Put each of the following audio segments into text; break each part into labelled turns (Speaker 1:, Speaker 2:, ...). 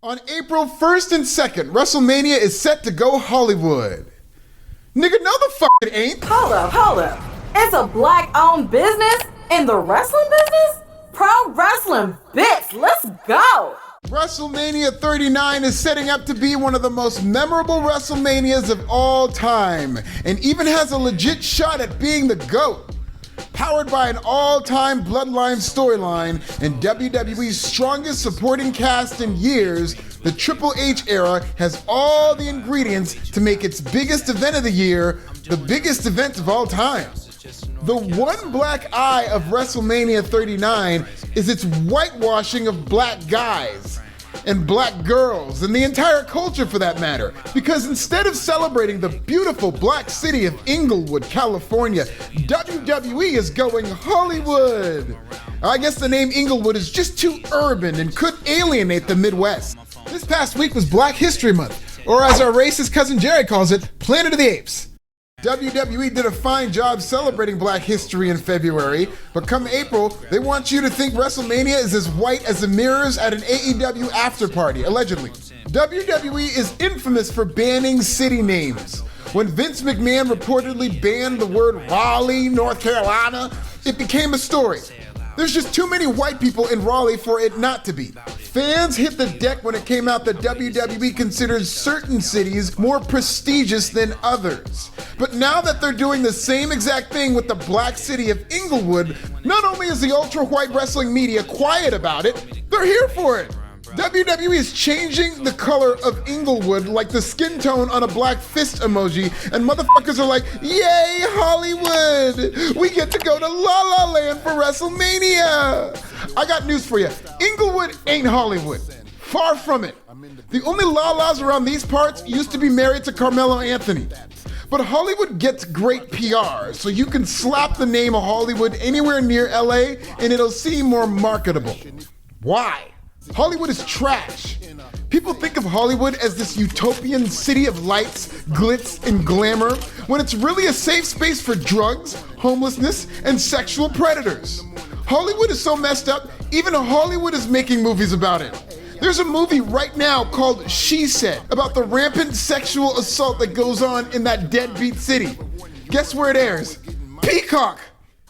Speaker 1: On April 1st and 2nd, WrestleMania is set to go Hollywood. Nigga, no the fuck it ain't.
Speaker 2: Hold up. It's a black-owned business in the wrestling business? Pro wrestling, bitch, let's go.
Speaker 1: WrestleMania 39 is setting up to be one of the most memorable WrestleManias of all time, and even has a legit shot at being the GOAT. Powered by an all-time Bloodline storyline and WWE's strongest supporting cast in years, the Triple H era has all the ingredients to make its biggest event of the year the biggest event of all time. The one black eye of WrestleMania 39 is its whitewashing of black guys and black girls and the entire culture for that matter, because instead of celebrating the beautiful black city of Inglewood, California, WWE is going Hollywood. I guess the name Inglewood is just too urban and could alienate the Midwest. This past week was Black History Month, or as our racist cousin Jerry calls it, Planet of the Apes. WWE did a fine job celebrating Black history in February, but come April, they want you to think WrestleMania is as white as the mirrors at an AEW after party, allegedly. WWE is infamous for banning city names. When Vince McMahon reportedly banned the word Raleigh, North Carolina, it became a story. There's just too many white people in Raleigh for it not to be. Fans hit the deck when it came out that WWE considers certain cities more prestigious than others. But now that they're doing the same exact thing with the black city of Inglewood, not only is the ultra-white wrestling media quiet about it, they're here for it. WWE is changing the color of Inglewood like the skin tone on a black fist emoji, and motherfuckers are like, yay, Hollywood! We get to go to La La Land for WrestleMania! I got news for you. Inglewood ain't Hollywood. Far from it. The only La-Las around these parts used to be married to Carmelo Anthony. But Hollywood gets great PR, so you can slap the name of Hollywood anywhere near LA and it'll seem more marketable. Why? Hollywood is trash. People think of Hollywood as this utopian city of lights, glitz, and glamour, when it's really a safe space for drugs, homelessness, and sexual predators. Hollywood is so messed up, even Hollywood is making movies about it. There's a movie right now called She Said about the rampant sexual assault that goes on in that deadbeat city. Guess where it airs? Peacock!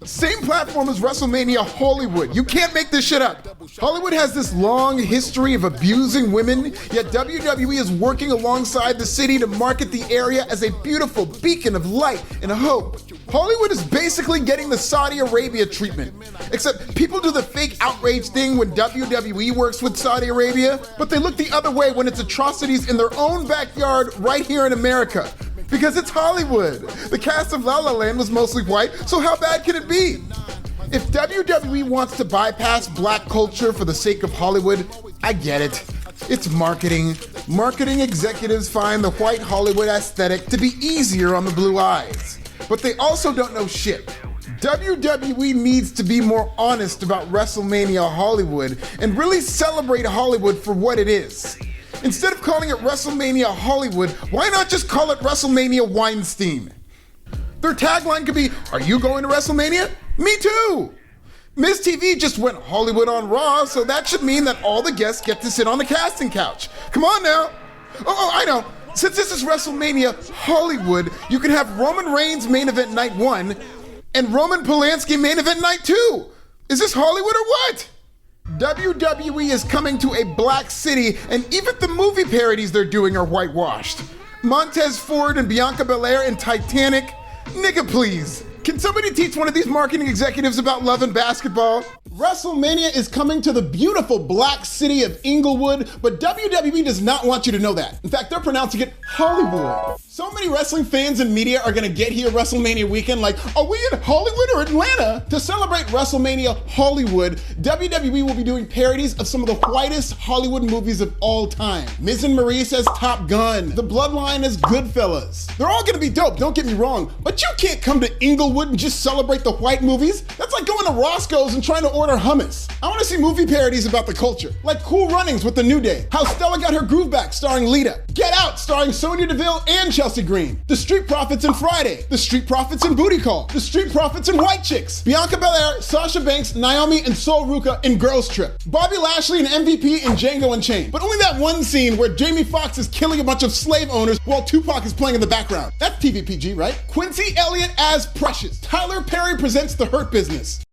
Speaker 1: Same platform as WrestleMania Hollywood. You can't make this shit up. Hollywood has this long history of abusing women, yet WWE is working alongside the city to market the area as a beautiful beacon of light and hope. Hollywood is basically getting the Saudi Arabia treatment, except people do the fake outrage thing when WWE works with Saudi Arabia, but they look the other way when it's atrocities in their own backyard right here in America. Because it's Hollywood. The cast of La La Land was mostly white, so how bad can it be? If WWE wants to bypass black culture for the sake of Hollywood, I get it. It's marketing. Marketing executives find the white Hollywood aesthetic to be easier on the blue eyes. But they also don't know shit. WWE needs to be more honest about WrestleMania Hollywood and really celebrate Hollywood for what it is. Instead of calling it WrestleMania Hollywood, why not just call it WrestleMania Weinstein? Their tagline could be, are you going to WrestleMania? Me too! Ms. TV just went Hollywood on Raw, so that should mean that all the guests get to sit on the casting couch. Come on now! Oh, I know. Since this is WrestleMania Hollywood, you can have Roman Reigns main event night 1 and Roman Polanski main event night 2. Is this Hollywood or what? WWE is coming to a black city, and even the movie parodies they're doing are whitewashed. Montez Ford and Bianca Belair in Titanic? Nigga, please. Can somebody teach one of these marketing executives about love and basketball? WrestleMania is coming to the beautiful black city of Inglewood, but WWE does not want you to know that. In fact, they're pronouncing it Hollywood. So many wrestling fans and media are gonna get here WrestleMania weekend like, are we in Hollywood or Atlanta? To celebrate WrestleMania Hollywood, WWE will be doing parodies of some of the whitest Hollywood movies of all time. Miz and Maurice as Top Gun, The Bloodline as Goodfellas. They're all gonna be dope, don't get me wrong, but you can't come to Inglewood and just celebrate the white movies. That's like going to Roscoe's and trying to order order hummus. I want to see movie parodies about the culture, like Cool Runnings with The New Day, How Stella Got Her Groove Back starring Lita, Get Out starring Sonya Deville and Chelsea Green, The Street Profits in Friday, The Street Profits in Booty Call, The Street Profits in White Chicks, Bianca Belair, Sasha Banks, Naomi, and Sol Ruka in Girls Trip, Bobby Lashley and MVP in Django Unchained, but only that one scene where Jamie Foxx is killing a bunch of slave owners while Tupac is playing in the background. That's TVPG, right? Quincy Elliott as Precious. Tyler Perry presents The Hurt Business.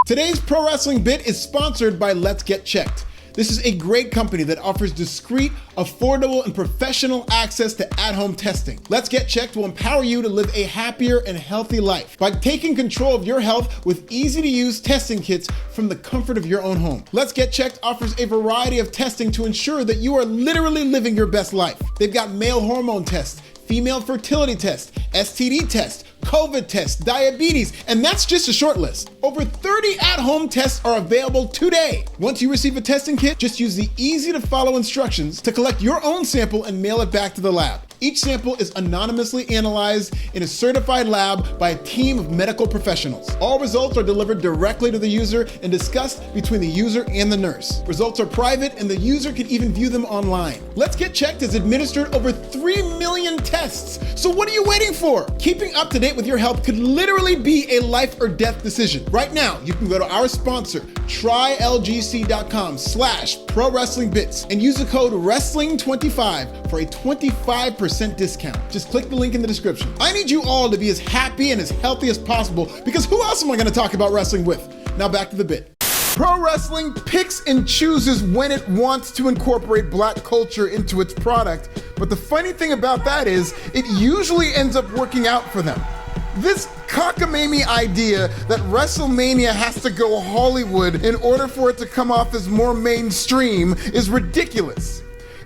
Speaker 1: Today's pro wrestling bit is sponsored by Let's Get Checked. This is a great company that offers discreet, affordable, and professional access to at-home testing. Let's Get Checked will empower you to live a happier and healthy life by taking control of your health with easy-to-use testing kits from the comfort of your own home. Let's Get Checked offers a variety of testing to ensure that you are literally living your best life. They've got male hormone tests, female fertility test, STD test, COVID test, diabetes, and that's just a short list. Over 30 at-home tests are available today. Once you receive a testing kit, just use the easy-to-follow instructions to collect your own sample and mail it back to the lab. Each sample is anonymously analyzed in a certified lab by a team of medical professionals. All results are delivered directly to the user and discussed between the user and the nurse. Results are private and the user can even view them online. Let's Get Checked has administered over 3 million tests. So what are you waiting for? Keeping up to date with your health could literally be a life or death decision. Right now, you can go to our sponsor, trylgc.com/pro-wrestling-bits and use the code WRESTLING25 for a 25% discount. Just click the link in the description. I need you all to be as happy and as healthy as possible because who else am I going to talk about wrestling with? Now back to the bit. Pro wrestling picks and chooses when it wants to incorporate black culture into its product, but the funny thing about that is it usually ends up working out for them. This cockamamie idea that WrestleMania has to go Hollywood in order for it to come off as more mainstream is ridiculous.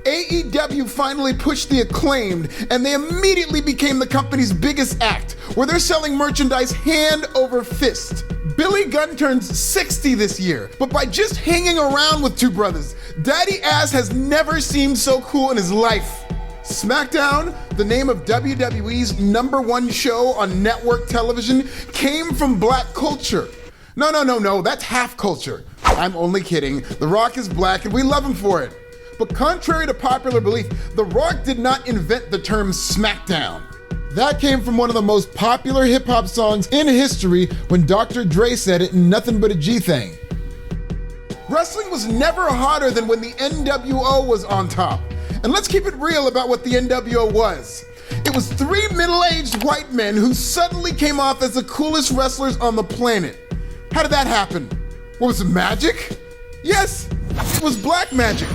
Speaker 1: AEW finally pushed the Acclaimed, and they immediately became the company's biggest act, where they're selling merchandise hand over fist. Billy Gunn turns 60 this year, but by just hanging around with two brothers, Daddy Ass has never seemed so cool in his life. SmackDown, the name of WWE's #1 show on network television, came from black culture. No, that's half culture. I'm only kidding. The Rock is black and we love him for it. But contrary to popular belief, The Rock did not invent the term SmackDown. That came from one of the most popular hip-hop songs in history when Dr. Dre said it in Nothing But a G-Thing. Wrestling was never hotter than when the NWO was on top. And let's keep it real about what the NWO was. It was 3 middle-aged white men who suddenly came off as the coolest wrestlers on the planet. How did that happen? What was it, magic? Yes, it was black magic.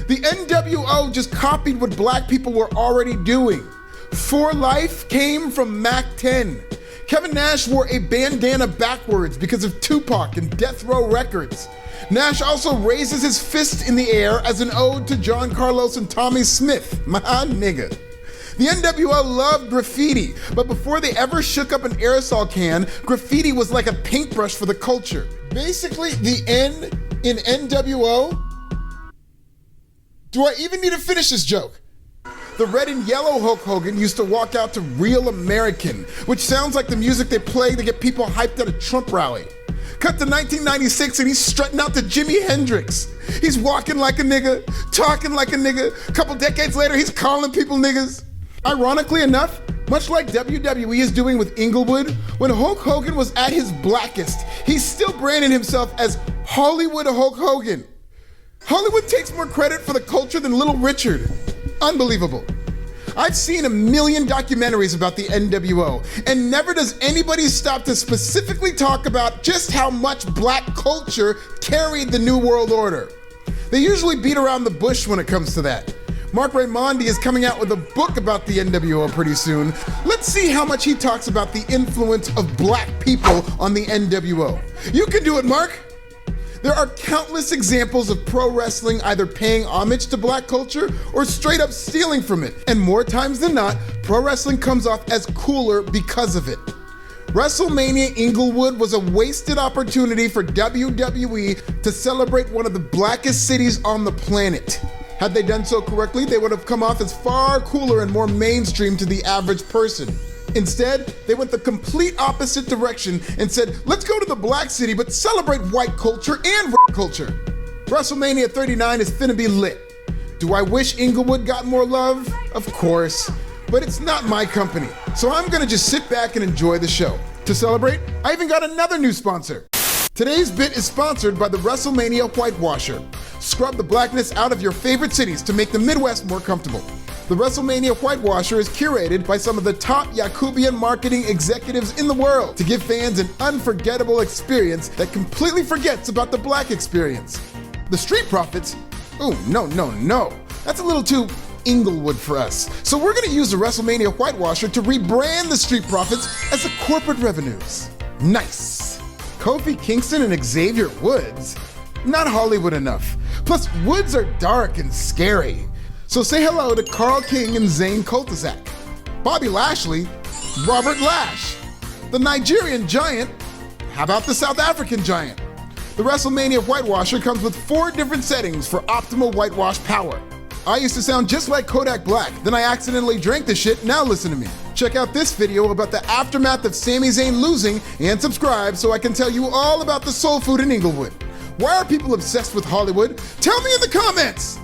Speaker 1: The NWO just copied what black people were already doing. For Life came from Mac 10. Kevin Nash wore a bandana backwards because of Tupac and Death Row Records. Nash also raises his fist in the air as an ode to John Carlos and Tommy Smith, my nigga. The NWO loved graffiti, but before they ever shook up an aerosol can, graffiti was like a paintbrush for the culture. Basically, the N in NWO. Do I even need to finish this joke? The red and yellow Hulk Hogan used to walk out to Real American, which sounds like the music they play to get people hyped at a Trump rally. Cut to 1996 and he's strutting out to Jimi Hendrix. He's walking like a nigga, talking like a nigga. A couple decades later, he's calling people niggas. Ironically enough, much like WWE is doing with Inglewood, when Hulk Hogan was at his blackest, he still branded himself as Hollywood Hulk Hogan. Hollywood takes more credit for the culture than Little Richard. Unbelievable. I've seen a million documentaries about the NWO, and never does anybody stop to specifically talk about just how much black culture carried the New World Order. They usually beat around the bush when it comes to that. Mark Raimondi is coming out with a book about the NWO pretty soon. Let's see how much he talks about the influence of black people on the NWO. You can do it, Mark. There are countless examples of pro wrestling either paying homage to black culture or straight up stealing from it. And more times than not, pro wrestling comes off as cooler because of it. WrestleMania Inglewood was a wasted opportunity for WWE to celebrate one of the blackest cities on the planet. Had they done so correctly, they would have come off as far cooler and more mainstream to the average person. Instead, they went the complete opposite direction and said, let's go to the black city but celebrate white culture and culture. WrestleMania 39 is finna be lit. Do I wish Inglewood got more love? Of course, but it's not my company, so I'm gonna just sit back and enjoy the show. To celebrate, I even got another new sponsor. Today's bit is sponsored by the WrestleMania Whitewasher. Scrub the blackness out of your favorite cities to make the Midwest more comfortable. The WrestleMania Whitewasher is curated by some of the top Yakubian marketing executives in the world to give fans an unforgettable experience that completely forgets about the black experience. The Street Profits? Oh, no. That's a little too Inglewood for us. So we're gonna use the WrestleMania Whitewasher to rebrand the Street Profits as the corporate revenues. Nice. Kofi Kingston and Xavier Woods? Not Hollywood enough. Plus, Woods are dark and scary. So say hello to Carl King and Zane Kultazak. Bobby Lashley, Robert Lash. The Nigerian Giant, how about the South African Giant? The WrestleMania Whitewasher comes with 4 different settings for optimal whitewash power. I used to sound just like Kodak Black, then I accidentally drank the shit, now listen to me. Check out this video about the aftermath of Sami Zayn losing and subscribe so I can tell you all about the soul food in Inglewood. Why are people obsessed with Hollywood? Tell me in the comments!